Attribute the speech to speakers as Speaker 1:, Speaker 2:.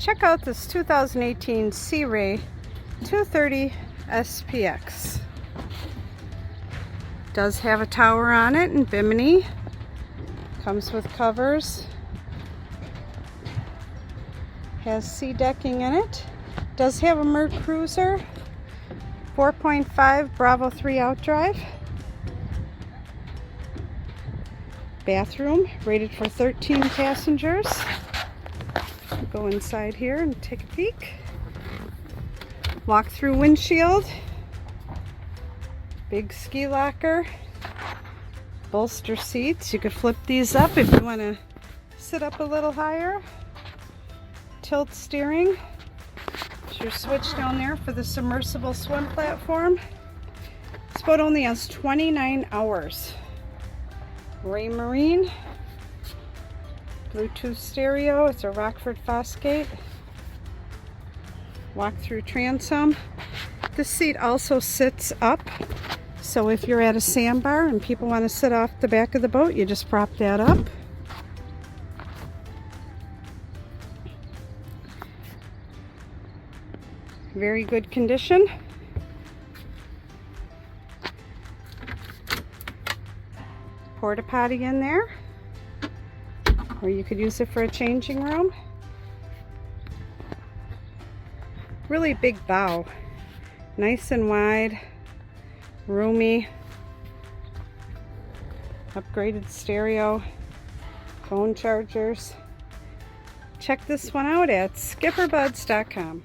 Speaker 1: Check out this 2018 Sea Ray 230 SPX. Does have a tower on it in Bimini. Comes with covers. Has sea decking in it. Does have a Mert Cruiser. 4.5 Bravo 3 outdrive. Bathroom rated for 13 passengers. Go inside here and take a peek. Walk through windshield. Big ski locker. Bolster seats. You could flip these up if you want to sit up a little higher. Tilt steering. There's your switch down there for the submersible swim platform. This boat only has 29 hours. Ray Marine. Bluetooth stereo. It's a Rockford Fosgate. Walk-through transom. This seat also sits up, so if you're at a sandbar and people want to sit off the back of the boat, you just prop that up. Very good condition. Porta potty in there, or you could use it for a changing room. Really big bow, nice and wide, roomy. Upgraded stereo, phone chargers. Check this one out at SkipperBud's.com.